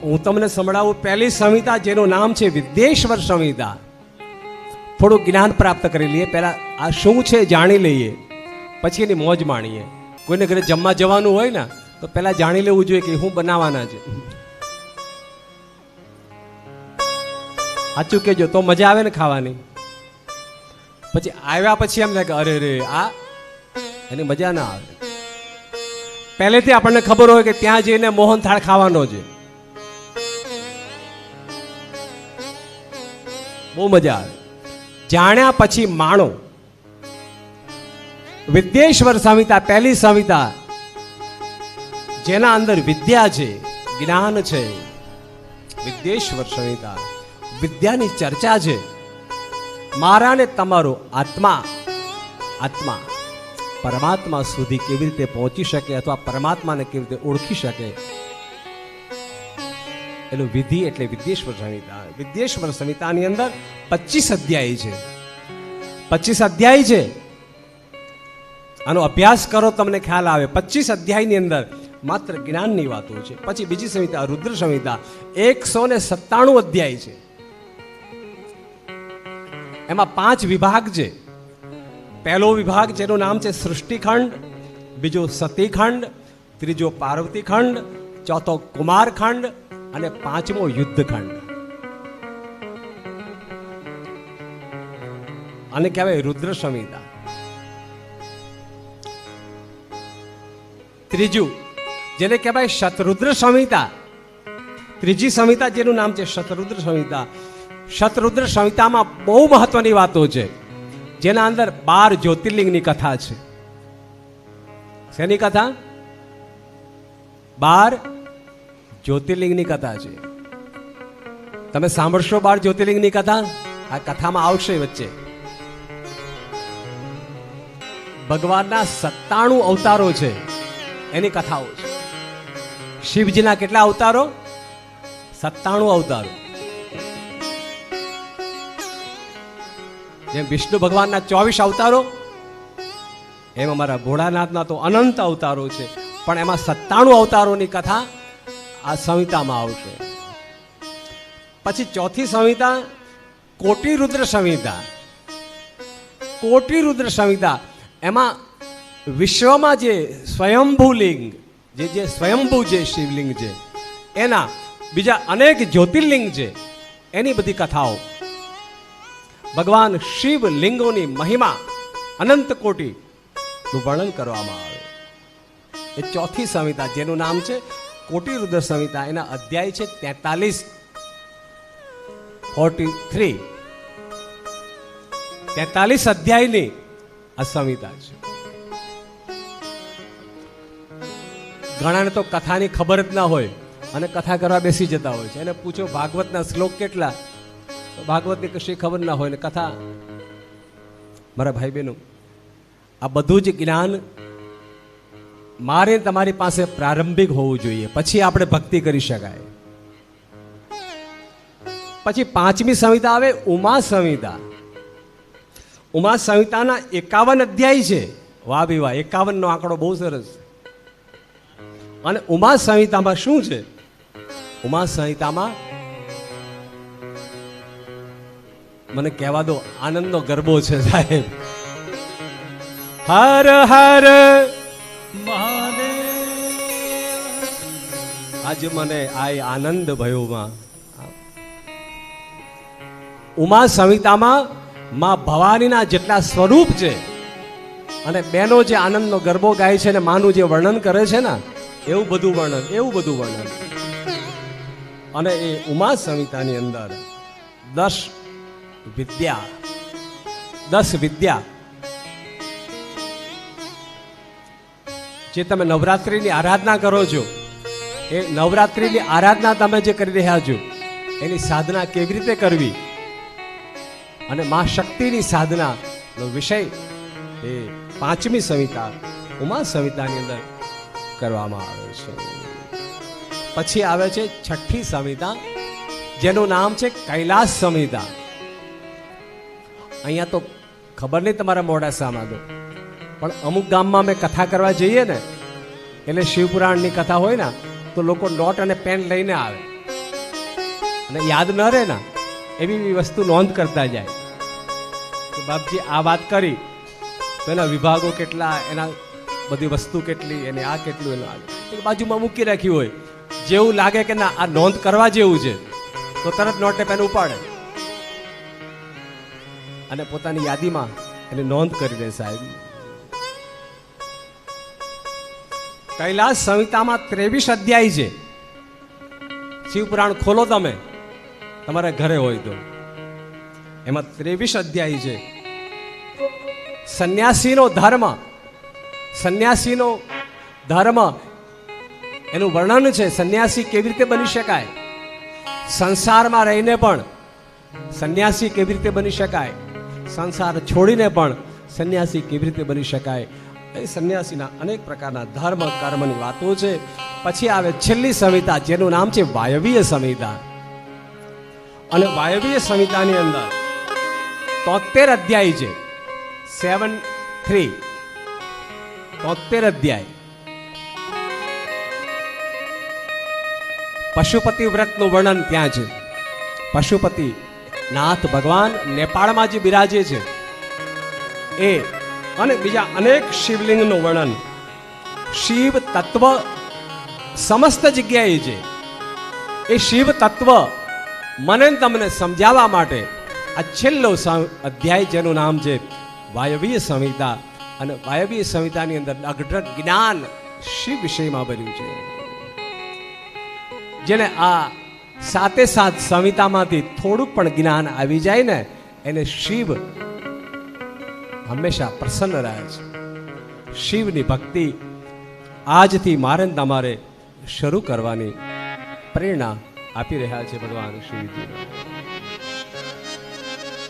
હું તમને સંભળાવું પહેલી સંહિતા જેનું નામ છે વિદ્યેશ્વર સંહિતા. થોડું જ્ઞાન પ્રાપ્ત કરી લઈએ, પહેલા આ શું છે જાણી લઈએ, પછી એની મોજ માણીએ. કોઈને ઘરે જમવા જવાનું હોય ને તો પહેલા જાણી લેવું જોઈએ કે હું બનાવવાના છે. સાચું કેજો તો મજા આવે ને ખાવાની. પછી આવ્યા પછી એમ થાય કે અરે રે આ એની મજા ના આવે. પહેલેથી આપણને ખબર હોય કે ત્યાં જઈને મોહનથાળ ખાવાનો છે, બહુ મજા આવે. જાણ્યા પછી માણો. વિદ્યેશ્વર સંહિતા પહેલી સંહિતા જેના અંદર વિદ્યા છે, જ્ઞાન છે. વિદ્યેશ્વર સંહિતા વિદ્યાની ચર્ચા છે. મારા ને તમારો આત્મા પરમાત્મા સુધી કેવી રીતે પહોંચી શકે અથવા પરમાત્માને કેવી રીતે ઓળખી શકે એનું વિધિ એટલે વિદ્યેશ્વર સંહિતા. વિદ્યેશ્વર સંહિતાની અંદર 25 અધ્યાય છે. 25 અધ્યાય છે. આનો અભ્યાસ કરો તમને ખ્યાલ આવે. 25 અધ્યાયની અંદર માત્ર જ્ઞાનની વાતો છે. પછી બીજી સંહિતા રુદ્ર સંહિતા 197 અધ્યાય છે. એમાં 5 વિભાગ છે. પહેલો વિભાગ જેનું નામ છે સૃષ્ટિખંડ, બીજો સતીખંડ, ત્રીજો પાર્વતીખંડ, ચોથો કુમારખંડ અને પાંચમો યુદ્ધખંડ. આને કહેવાય રુદ્ર સંહિતા. ત્રીજું જેને કહેવાય શતરુદ્ર સંહિતા. ત્રીજી સંહિતા જેનું નામ છે શતરુદ્ર સંહિતા. શતરુદ્ર સંહિતામાં બહુ મહત્વની વાતો છે, જેના અંદર 12 જ્યોતિર્લિંગની કથા છે. શેની કથા? 12 જ્યોતિર્લિંગની કથા છે. તમે સાંભળશો 12 જ્યોતિર્લિંગની કથા, આ કથામાં આવશે વચ્ચે. ભગવાનના 97 અવતારો છે, એની કથાઓ છે. શિવજીના કેટલા અવતારો? 97 અવતારો. જેમ વિષ્ણુ ભગવાનના 24 અવતારો, એમ અમારા ભોળાનાથના તો અનંત અવતારો છે, પણ એમાં 97 અવતારોની કથા આ સંહિતામાં આવશે. પછી ચોથી સંહિતા કોટિરુદ્ર સંહિતા. કોટિરુદ્ર સંહિતા એમાં વિશ્વમાં જે સ્વયંભૂ લિંગ, જે સ્વયંભૂ જે શિવલિંગ છે, એના બીજા અનેક જ્યોતિર્લિંગ છે, એની બધી કથાઓ. ભગવાન શિવ લિંગોની મહિમા અનંત કોટિનું વર્ણન કરવામાં આવે. એ ચોથી સંહિતા જેનું નામ છે કોટિરુદ્ર સંહિતા. એના અધ્યાય છે 43 અધ્યાયની આ સંહિતા છે. ઘણાને તો કથાની ખબર જ ના હોય અને કથા કરવા બેસી જતા હોય છે. એને પૂછો ભાગવતના શ્લોક કેટલા, તો ભાગવતની કશી ખબર ના હોય ને કથા. મારા ભાઈ બહેનો, આ બધું જ જ્ઞાન મારે તમારી પાસે પ્રારંભિક હોવું જોઈએ, પછી આપણે ભક્તિ કરી શકાય. પછી 5મી સંહિતા આવે ઉમા સંહિતા. ઉમા સંહિતાના 51 અધ્યાય છે. વાહ ભી વાહ, 51 નો આંકડો બહુ સરસ. અને ઉમા સંહિતામાં શું છે? ઉમા સંહિતામાં મને કહેવા દો, આનંદનો ગરબો છે સાહેબ. હર હર આજ મને આ આનંદ ભયોમાં. ઉમા સંહિતામાં માં ભવાનીના જેટલા સ્વરૂપ છે અને બેનો જે આનંદનો ગરબો ગાય છે ને માનું જે વર્ણન કરે છે ને, એવું બધું વર્ણન. અને એ ઉમા સંહિતાની અંદર 10 વિદ્યા જે તમે નવરાત્રિની આરાધના કરો છો, એ નવરાત્રિની આરાધના તમે જે કરી રહ્યા છો એની સાધના કેવી રીતે કરવી અને મા શક્તિની સાધનાનો વિષય એ 5મી સંહિતા ઉમા સંહિતાની અંદર કરવામાં આવે છે. પછી આવે છે 6ઠ્ઠી સંહિતા જેનું નામ છે કૈલાસ સંહિતા. અહીંયા તો ખબર નહીં તમારા મોડાસામાં તો, પણ અમુક ગામમાં અમે કથા કરવા જઈએ ને એટલે શિવપુરાણની કથા હોય ને તો લોકો નોટ અને પેન લઈને આવે અને યાદ ન રહે ને એવી વસ્તુ નોંધ કરતા જાય કે બાપજી આ વાત કરી તો એના વિભાગો કેટલા, એના બધી વસ્તુ કેટલી, એને આ કેટલું, એનું આ બાજુમાં મૂકી રાખ્યું હોય. જેવું લાગે કે ના આ નોંધ કરવા જેવું છે તો તરત નોટે પેન ઉપાડે અને પોતાની યાદીમાં એની નોંધ કરી દે. સાહેબ કૈલાસ સંહિતામાં 23 અધ્યાય છે. શિવપુરાણ ખોલો તમે તમારા ઘરે હોય તો, એમાં 23 અધ્યાય છે. સંન્યાસીનો ધર્મ, સંન્યાસીનો ધર્મ એનું વર્ણન છે. સંન્યાસી કેવી રીતે બની શકાય, સંસારમાં રહીને પણ સંન્યાસી કેવી રીતે બની શકાય, સંસાર છોડીને પણ સંન્યાસી કેવી રીતે બની શકાય, એ સંન્યાસીના અનેક પ્રકારના ધર્મ કર્મની વાતો છે. પછી આવે છેલ્લી સંહિતા જેનું નામ છે વાયવીય સંહિતા. અને વાયવીય સંહિતાની અંદર 73 અધ્યાય છે. 73 અધ્યાય. પશુપતિ વ્રતનું વર્ણન ત્યાં છે. પશુપતિ નાથ ભગવાન નેપાળમાં જે બિરાજે છે એ અને બીજા અનેક શિવલિંગનું વર્ણન, શિવ તત્વ સમસ્ત જગ્યાએ છે. એ શિવ તત્વ મને તમને સમજાવવા માટે આ છેલ્લો અધ્યાય જેનું નામ છે વાયવીય સંહિતા. અને વાયવીય સંહિતાની અંદર અઢળક જ્ઞાન શિવ વિષયમાં ભર્યું છે. જેને આ સાતે સાત સંહિતામાંથી થોડુંક પણ જ્ઞાન આવી જાય ને એને શિવ હંમેશા પ્રસન્ન રહે છે. શિવની ભક્તિ આજથી મારે તમારે શરૂ કરવાની પ્રેરણા આપી રહ્યા છે ભગવાન શિવજી.